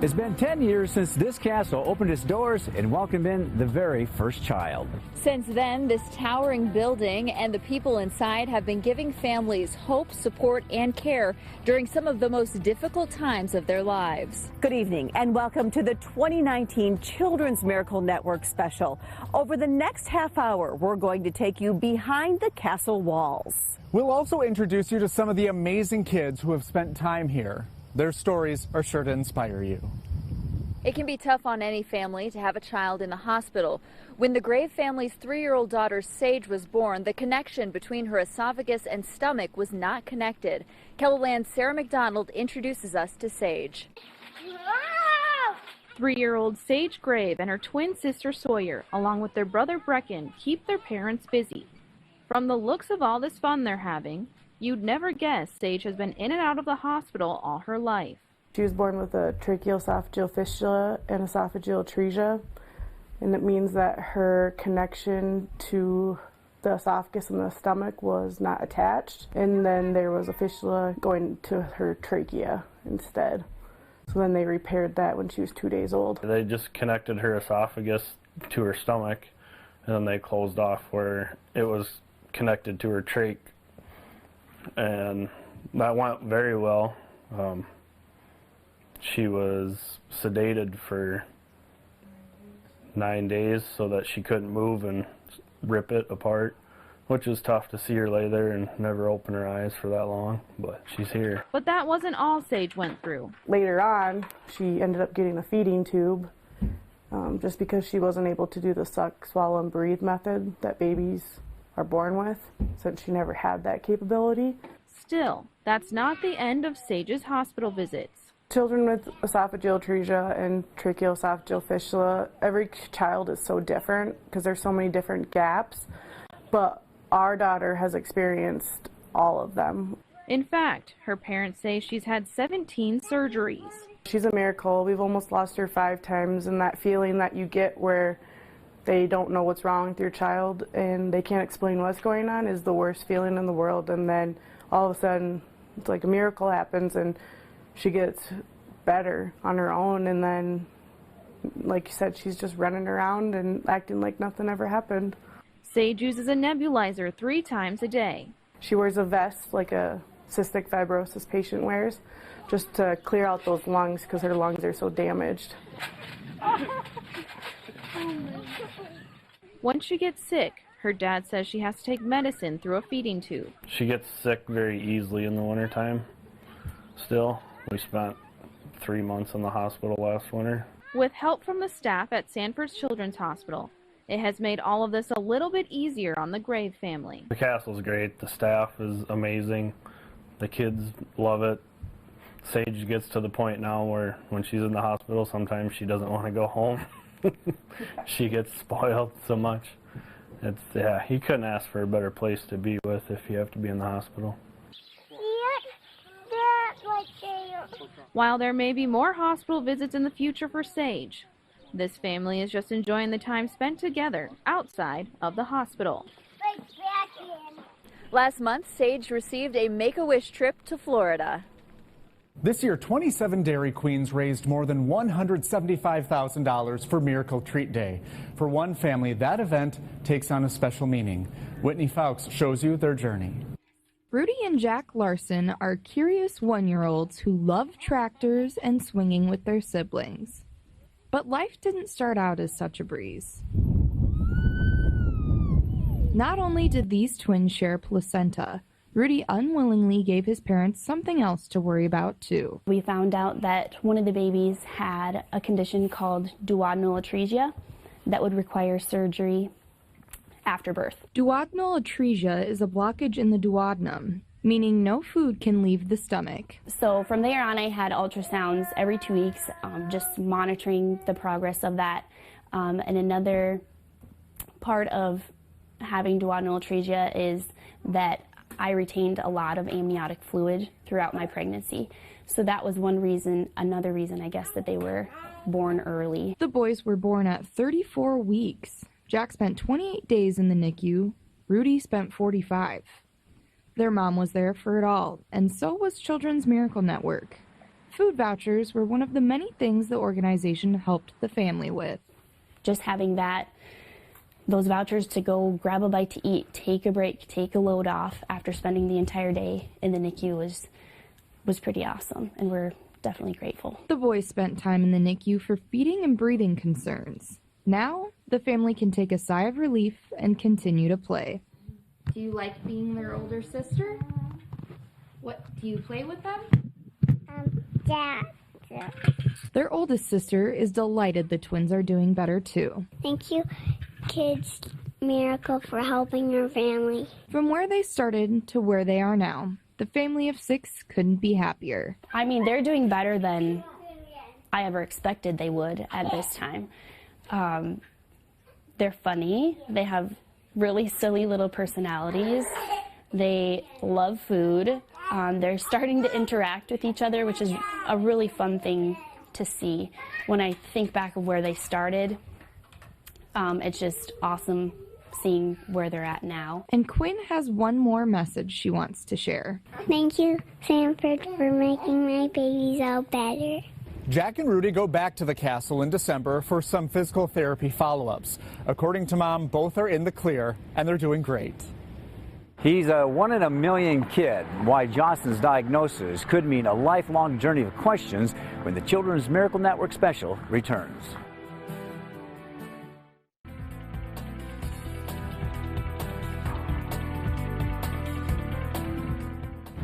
It's been 10 years since this castle opened its doors and welcomed in the very first child. Since then, this towering building and the people inside have been giving families hope, support, and care during some of the most difficult times of their lives. Good evening and welcome to the 2019 Children's Miracle Network special. Over the next half hour, we're going to take you behind the castle walls. We'll also introduce you to some of the amazing kids who have spent time here. Their stories are sure to inspire you. It can be tough on any family to have a child in the hospital. When the Grave family's 3-year-old daughter Sage was born, the connection between her esophagus and stomach was not connected. KELOLAND's Sarah McDonald introduces us to Sage. 3-year-old Sage Grave and her twin sister Sawyer, along with their brother Brecken, keep their parents busy. From the looks of all this fun they're having, you'd never guess Sage has been in and out of the hospital all her life. She was born with a tracheoesophageal fistula and esophageal atresia, and it means that her connection to the esophagus and the stomach was not attached, and then there was a fistula going to her trachea instead. So then they repaired that when she was 2 days old. They just connected her esophagus to her stomach, and then they closed off where it was connected to her trach, and that went very well. She was sedated for 9 days so that she couldn't move and rip it apart, which was tough to see her lay there and never open her eyes for that long, but she's here. But that wasn't all Sage went through. Later on, she ended up getting a feeding tube just because she wasn't able to do the suck, swallow, and breathe method that babies are born with, since she never had that capability. Still, that's not the end of Sage's hospital visits. Children with esophageal atresia and tracheoesophageal fistula, every child is so different because there's so many different gaps, but our daughter has experienced all of them. In fact, her parents say she's had 17 surgeries. She's a miracle. We've almost lost her 5 times, and that feeling that you get where they don't know what's wrong with your child and they can't explain what's going on is the worst feeling in the world. And then all of a sudden, it's like a miracle happens and she gets better on her own, and then, like you said, she's just running around and acting like nothing ever happened. Sage uses a nebulizer 3 times a day. She wears a vest like a cystic fibrosis patient wears, just to clear out those lungs because her lungs are so damaged. Once she gets sick, her dad says she has to take medicine through a feeding tube. She gets sick very easily in the wintertime still. We spent 3 months in the hospital last winter. With help from the staff at Sanford's Children's Hospital, it has made all of this a little bit easier on the Grave family. The castle's great. The staff is amazing. The kids love it. Sage gets to the point now where when she's in the hospital, sometimes she doesn't want to go home. She gets spoiled so much. Yeah, you couldn't ask for a better place to be with if you have to be in the hospital. While there may be more hospital visits in the future for Sage, this family is just enjoying the time spent together outside of the hospital. Last month, Sage received a Make-A-Wish trip to Florida. This year, 27 Dairy Queens raised more than $175,000 for Miracle Treat Day. For one family, that event takes on a special meaning. Whitney Fowkes shows you their journey. Rudy and Jack Larson are curious 1-year-olds who love tractors and swinging with their siblings. But life didn't start out as such a breeze. Not only did these twins share placenta, Rudy unwillingly gave his parents something else to worry about, too. We found out that one of the babies had a condition called duodenal atresia that would require surgery after birth. Duodenal atresia is a blockage in the duodenum, meaning no food can leave the stomach. So from there on, I had ultrasounds every 2 weeks, just monitoring the progress of that. And another part of having duodenal atresia is that I retained a lot of amniotic fluid throughout my pregnancy. So that was one reason, another reason, I guess, that they were born early. The boys were born at 34 weeks. Jack spent 28 days in the NICU. Rudy spent 45. Their mom was there for it all, and so was Children's Miracle Network. Food vouchers were one of the many things the organization helped the family with. Just having those vouchers to go grab a bite to eat, take a break, take a load off after spending the entire day in the NICU was pretty awesome, and we're definitely grateful. The boys spent time in the NICU for feeding and breathing concerns. Now, the family can take a sigh of relief and continue to play. Do you like being their older sister? What, do you play with them? Yeah. Their oldest sister is delighted the twins are doing better too. Thank you, Kids Miracle, for helping your family. From where they started to where they are now, the family of 6 couldn't be happier. I mean, they're doing better than I ever expected they would at this time. They're funny. They have really silly little personalities. They love food. They're starting to interact with each other, which is a really fun thing to see. When I think back of where they started, it's just awesome seeing where they're at now. And Quinn has one more message she wants to share. Thank you, Sanford, for making my babies all better. Jack and Rudy go back to the castle in December for some physical therapy follow-ups. According to Mom, both are in the clear and they're doing great. He's a 1 in a million kid. Why Josten's diagnosis could mean a lifelong journey of questions when the Children's Miracle Network special returns.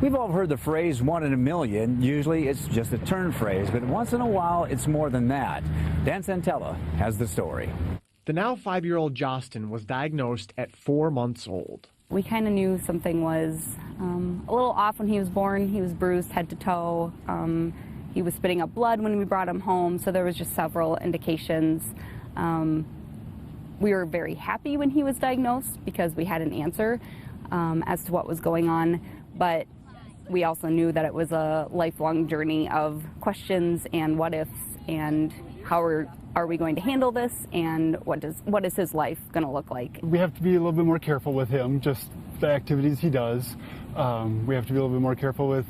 We've all heard the phrase 1 in a million. Usually it's just a turn phrase, but once in a while it's more than that. Josten Centella has the story. The now 5-year-old Josten was diagnosed at 4 months old. We kind of knew something was a little off when he was born. He was bruised head to toe. He was spitting up blood when we brought him home, so there was just several indications. We were very happy when he was diagnosed because we had an answer as to what was going on, but we also knew that it was a lifelong journey of questions and what ifs and how are we going to handle this, and what is his life going to look like. We have to be a little bit more careful with him, just the activities he does. We have to be a little bit more careful with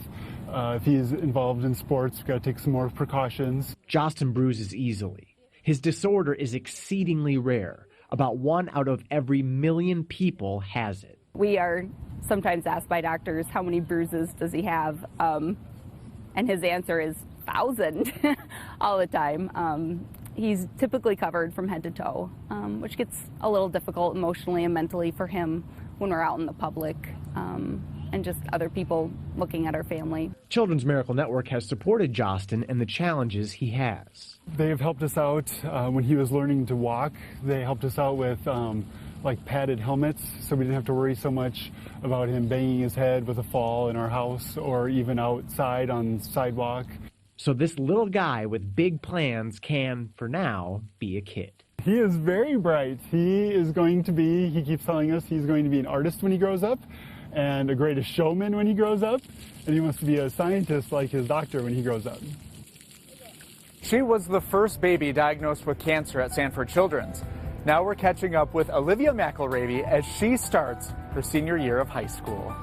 if he's involved in sports. We've got to take some more precautions. Josten bruises easily. His disorder is exceedingly rare. About 1 out of every 1 million people has it. We are sometimes asked by doctors, how many bruises does he have? And his answer is 1,000 all the time. He's typically covered from head to toe, which gets a little difficult emotionally and mentally for him when we're out in the public and just other people looking at our family. Children's Miracle Network has supported Josten and the challenges he has. They have helped us out when he was learning to walk. They helped us out with like padded helmets, so we didn't have to worry so much about him banging his head with a fall in our house or even outside on the sidewalk. So this little guy with big plans can, for now, be a kid. He is very bright. He keeps telling us he's going to be an artist when he grows up and a greatest showman when he grows up, and he wants to be a scientist like his doctor when he grows up. She was the first baby diagnosed with cancer at Sanford Children's. Now we're catching up with Olivia McElravy as she starts her senior year of high school.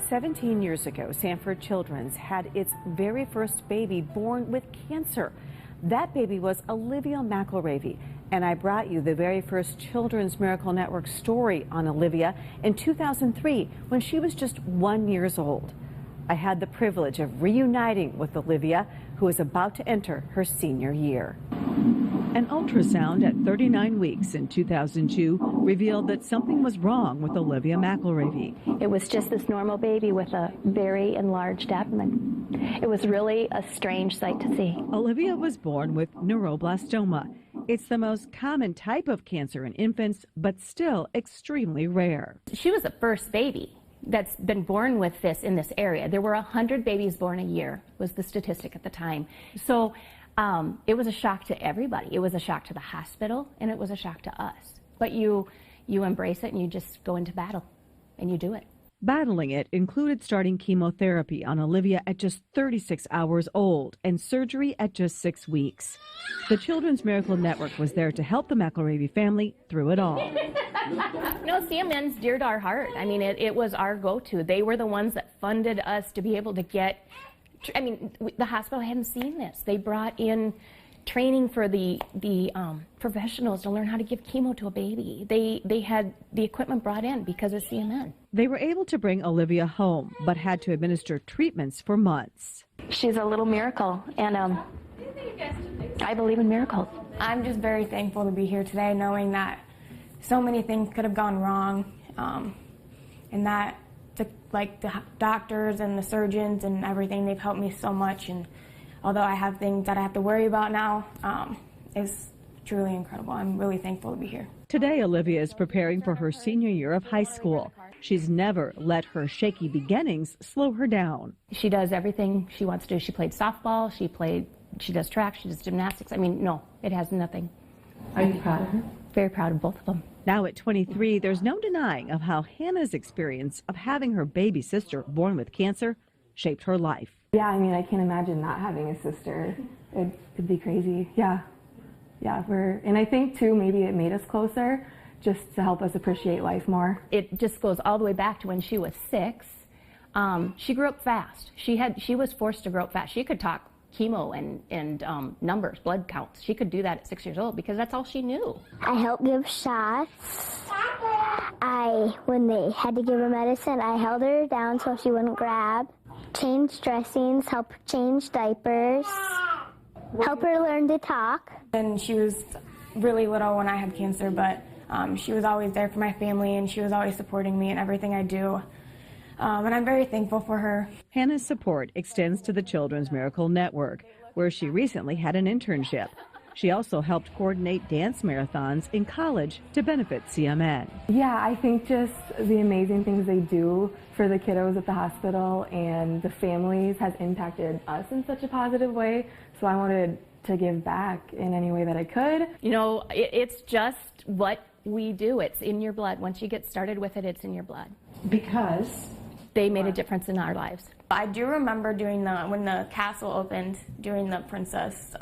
17 years ago, Sanford Children's had its very first baby born with cancer. That baby was Olivia McElravy, and I brought you the very first Children's Miracle Network story on Olivia in 2003 when she was just 1 year old. I had the privilege of reuniting with Olivia, who is about to enter her senior year. An ultrasound at 39 weeks in 2002 revealed that something was wrong with Olivia McElravy. It was just this normal baby with a very enlarged abdomen. It was really a strange sight to see. Olivia was born with neuroblastoma. It's the most common type of cancer in infants, but still extremely rare. She was the first baby that's been born with this in this area. There were 100 babies born a year, was the statistic at the time. So it was a shock to everybody. It was a shock to the hospital, and it was a shock to us. But you embrace it, and you just go into battle, and you do it. Battling it included starting chemotherapy on Olivia at just 36 hours old and surgery at just 6 weeks. The Children's Miracle Network was there to help the McElravy family through it all. No, CMN's dear to our heart. I mean, it was our go-to. They were the ones that funded us to be able to get, I mean, the hospital hadn't seen this. They brought in training for the professionals to learn how to give chemo to a baby. They had the equipment brought in because of CMN. They were able to bring Olivia home, but had to administer treatments for months. She's a little miracle, and I believe in miracles. I'm just very thankful to be here today, knowing that so many things could have gone wrong, and that the doctors and the surgeons and everything, they've helped me so much. And although I have things that I have to worry about now, it's truly incredible. I'm really thankful to be here. Today, Olivia is preparing for her senior year of high school. She's never let her shaky beginnings slow her down. She does everything she wants to do. She played softball, she does track, she does gymnastics. I mean, no, it has nothing. Are you proud of her? Very proud of both of them. Now at 23, there's no denying of how Hannah's experience of having her baby sister born with cancer shaped her life. Yeah, I mean, I can't imagine not having a sister. It'd be crazy. Yeah, and I think too, maybe it made us closer just to help us appreciate life more. It just goes all the way back to when she was 6. She grew up fast. She was forced to grow up fast. She could talk chemo and numbers, blood counts. She could do that at 6 years old because that's all she knew. I helped give shots. When they had to give her medicine, I held her down so she wouldn't grab. Change dressings, help change diapers, help her learn to talk. And she was really little when I had cancer, but she was always there for my family, and she was always supporting me in everything I do. And I'm very thankful for her. Hannah's support extends to the Children's Miracle Network, where she recently had an internship. She also helped coordinate dance marathons in college to benefit CMN. Yeah, I think just the amazing things they do for the kiddos at the hospital and the families has impacted us in such a positive way. So I wanted to give back in any way that I could. You know, it's just what we do. It's in your blood. Once you get started with it, it's in your blood. Because they made a difference in our lives. I do remember when the castle opened, doing the princess,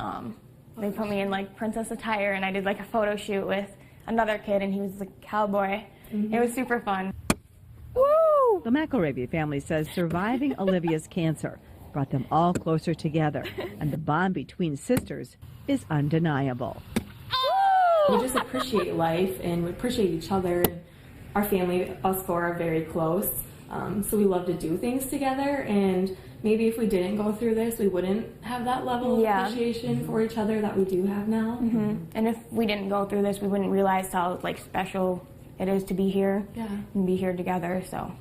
they put me in like princess attire, and I did like a photo shoot with another kid, and he was the cowboy. It was super fun. Woo! The McElravy family says surviving Olivia's cancer brought them all closer together, and the bond between sisters is undeniable. We just appreciate life, and we appreciate each other. Our family, us four, are very close, so we love to do things together, and maybe if we didn't go through this, we wouldn't have that level of appreciation for each other that we do have now. And if we didn't go through this, we wouldn't realize how special it is to be here and be here together. So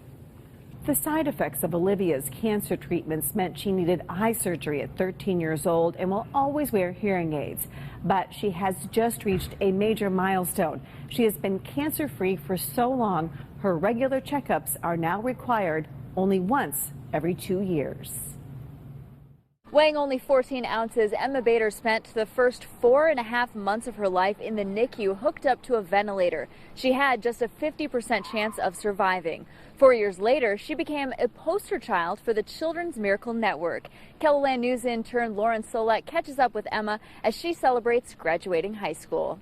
the side effects of Olivia's cancer treatments meant she needed eye surgery at 13 years old and will always wear hearing aids. But she has just reached a major milestone. She has been cancer-free for so long, her regular checkups are now required only once every 2 years. Weighing only 14 ounces, Emma Bader spent the first 4.5 months of her life in the NICU hooked up to a ventilator. She had just a 50% chance of surviving. 4 years later, she became a poster child for the Children's Miracle Network. KELOLAND News intern Lauren Solek catches up with Emma as she celebrates graduating high school.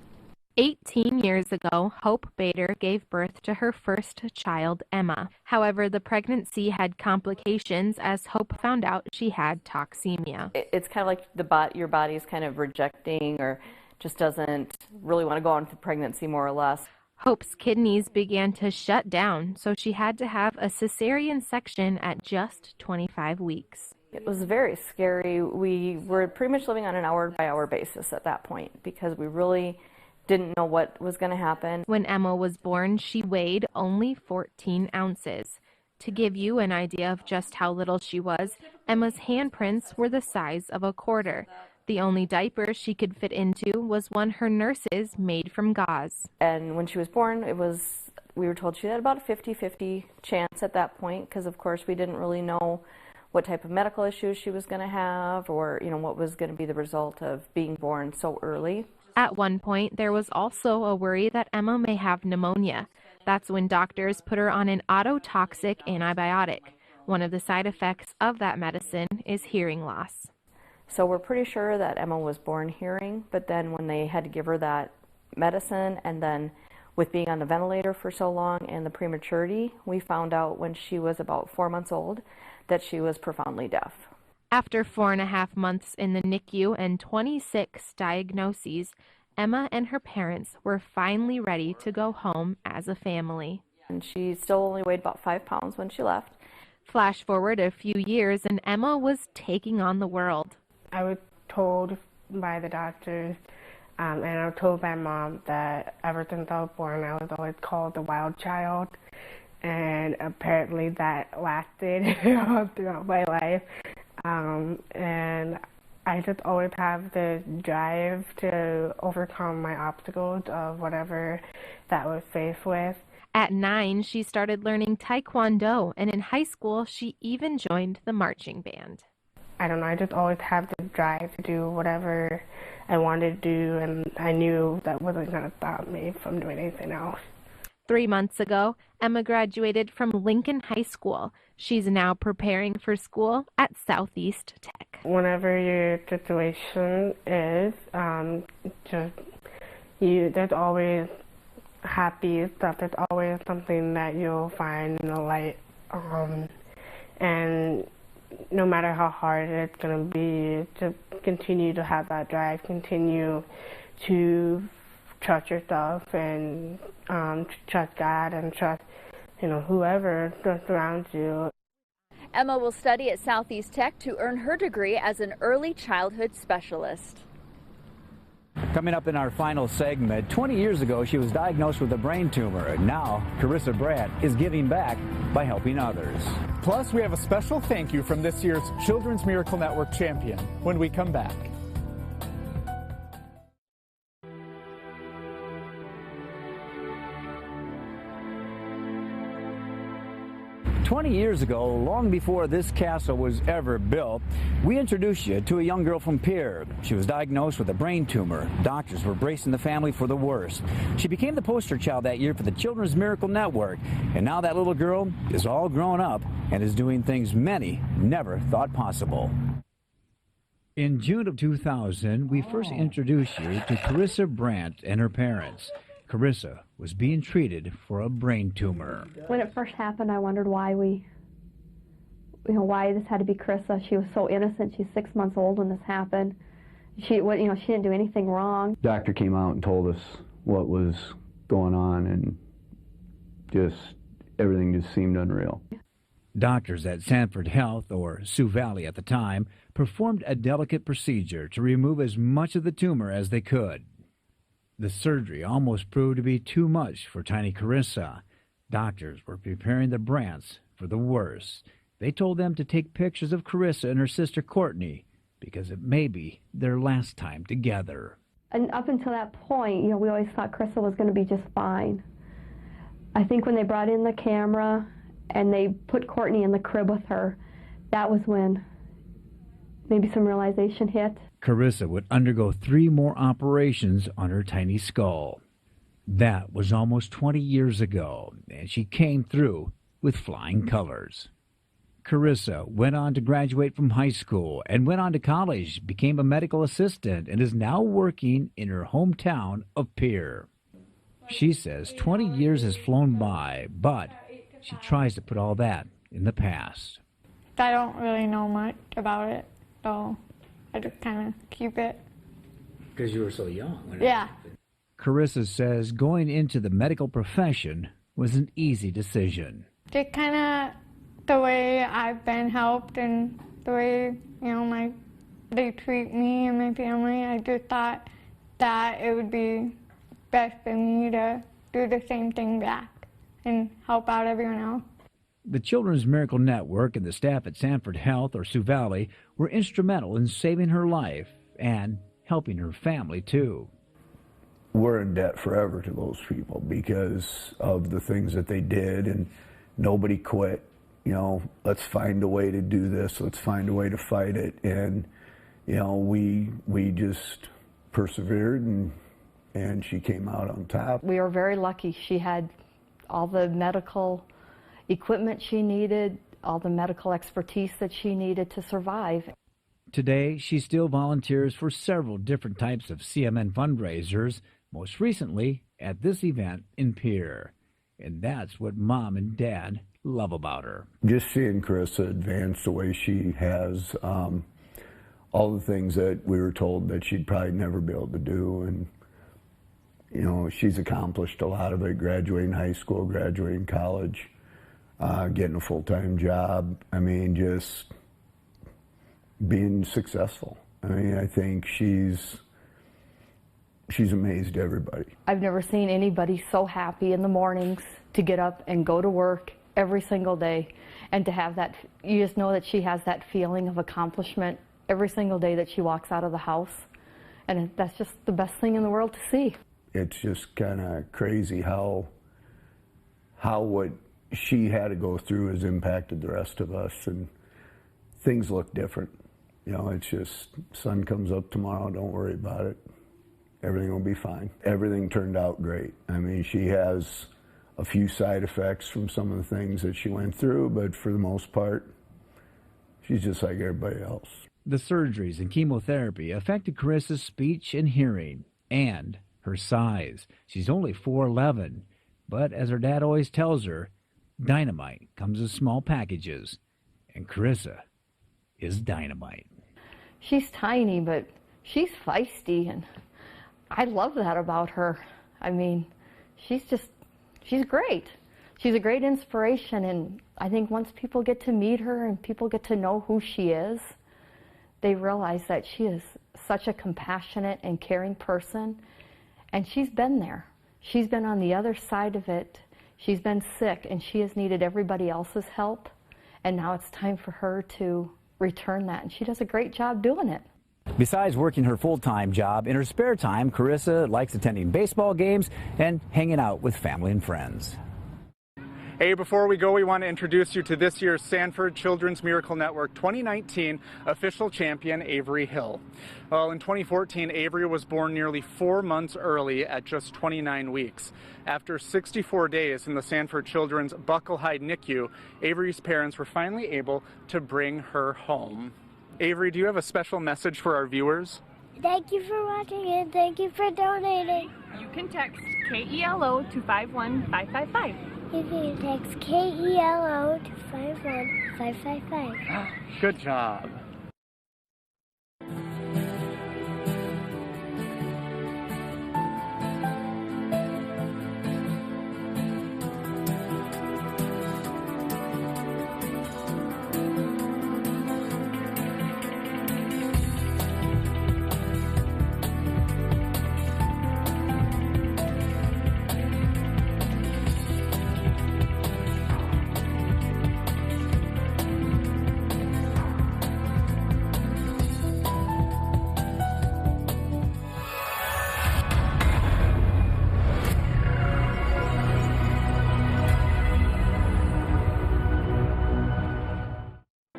18 years ago, Hope Bader gave birth to her first child, Emma. However, the pregnancy had complications as Hope found out she had toxemia. It's kind of like your body is kind of rejecting or just doesn't really want to go on with pregnancy, more or less. Hope's kidneys began to shut down, so she had to have a cesarean section at just 25 weeks. It was very scary. We were pretty much living on an hour-by-hour basis at that point because we really didn't know what was going to happen. When Emma was born, she weighed only 14 ounces. To give you an idea of just how little she was, Emma's handprints were the size of a quarter. The only diaper she could fit into was one her nurses made from gauze. And when she was born, we were told she had about a 50-50 chance at that point because, of course, we didn't really know what type of medical issues she was going to have or, what was going to be the result of being born so early. At one point, there was also a worry that Emma may have pneumonia. That's when doctors put her on an ototoxic antibiotic. One of the side effects of that medicine is hearing loss. So we're pretty sure that Emma was born hearing, but then when they had to give her that medicine, and then with being on the ventilator for so long and the prematurity, we found out when she was about 4 months old that she was profoundly deaf. After 4.5 months in the NICU and 26 diagnoses, Emma and her parents were finally ready to go home as a family. And she still only weighed about 5 pounds when she left. Flash forward a few years and Emma was taking on the world. I was told by the doctors and I was told by Mom that ever since I was born I was always called the wild child, and apparently that lasted throughout my life. And I just always have the drive to overcome my obstacles of whatever that was faced with. At 9, she started learning Taekwondo, and in high school, she even joined the marching band. I don't know, I just always have the drive to do whatever I wanted to do, and I knew that wasn't going to stop me from doing anything else. 3 months ago, Emma graduated from Lincoln High School. She's now preparing for school at Southeast Tech. Whenever your situation is, there's always happy stuff. There's always something that you'll find in the light. And no matter how hard it's going to be, to continue to have that drive, continue to trust yourself and trust God and trust, whoever surrounds you. Emma will study at Southeast Tech to earn her degree as an early childhood specialist. Coming up in our final segment, 20 years ago she was diagnosed with a brain tumor, and now Karissa Brandt is giving back by helping others. Plus, we have a special thank you from this year's Children's Miracle Network champion when we come back. "20 years ago, long before this castle was ever built, we introduced you to a young girl from Pierre. She was diagnosed with a brain tumor. Doctors were bracing the family for the worst. She became the poster child that year for the Children's Miracle Network, and now that little girl is all grown up and is doing things many never thought possible." In June of 2000, we first introduced you to Karissa Brandt and her parents. Karissa was being treated for a brain tumor. When it first happened, I wondered why why this had to be Karissa. She was so innocent. She's 6 months old when this happened. She didn't do anything wrong. Doctor came out and told us what was going on, and everything just seemed unreal. Doctors at Sanford Health, or Sioux Valley at the time, performed a delicate procedure to remove as much of the tumor as they could. The surgery almost proved to be too much for tiny Karissa. Doctors were preparing the Brandts for the worst. They told them to take pictures of Karissa and her sister Courtney because it may be their last time together. And up until that point, we always thought Karissa was going to be just fine. I think when they brought in the camera and they put Courtney in the crib with her, that was when maybe some realization hit. Karissa would undergo 3 more operations on her tiny skull. That was almost 20 years ago, and she came through with flying colors. Karissa went on to graduate from high school and went on to college, became a medical assistant, and is now working in her hometown of Pierre. She says 20 years has flown by, but she tries to put all that in the past. I don't really know much about it, so I just kind of keep it. Because you were so young. Yeah. Karissa says going into the medical profession was an easy decision. Just kind of the way I've been helped and the way, they treat me and my family, I just thought that it would be best for me to do the same thing back and help out everyone else. The Children's Miracle Network and the staff at Sanford Health or Sioux Valley were instrumental in saving her life and helping her family, too. We're in debt forever to those people because of the things that they did, and nobody quit. Let's find a way to do this. Let's find a way to fight it. And, we just persevered, and she came out on top. We were very lucky. She had all the medical equipment she needed, all the medical expertise that she needed to survive. Today, she still volunteers for several different types of CMN fundraisers, most recently at this event in Pierre. And that's what Mom and Dad love about her. Just seeing Karissa advance the way she has, all the things that we were told that she'd probably never be able to do, and you know, she's accomplished a lot of it, graduating high school, graduating college, getting a full-time job. I mean, just being successful. I mean, I think she's amazed everybody. I've never seen anybody so happy in the mornings to get up and go to work every single day, and to have that, you just know that she has that feeling of accomplishment every single day that she walks out of the house, and that's just the best thing in the world to see. It's just kind of crazy how what she had to go through has impacted the rest of us, and things look different. You know, it's just, sun comes up tomorrow, don't worry about it. Everything will be fine. Everything turned out great. I mean, she has a few side effects from some of the things that she went through, but for the most part, she's just like everybody else. The surgeries and chemotherapy affected Karissa's speech and hearing, and her size. She's only 4'11", but as her dad always tells her, dynamite comes in small packages, and Karissa is dynamite. She's tiny, but she's feisty, and I love that about her. I mean, she's great. She's a great inspiration, and I think once people get to meet her and people get to know who she is, they realize that she is such a compassionate and caring person, and she's been there. She's been on the other side of it. She's been sick, and she has needed everybody else's help, and now it's time for her to return that, and she does a great job doing it. Besides working her full-time job, in her spare time, Karissa likes attending baseball games and hanging out with family and friends. Hey, before we go, we want to introduce you to this year's Sanford Children's Miracle Network 2019 official champion, Avery Hill. Well, in 2014, Avery was born nearly 4 months early at just 29 weeks. After 64 days in the Sanford Children's Bucklehide NICU, Avery's parents were finally able to bring her home. Avery, do you have a special message for our viewers? Thank you for watching and thank you for donating. You can text KELO to 51555. You can text KELO to 51555. Good job.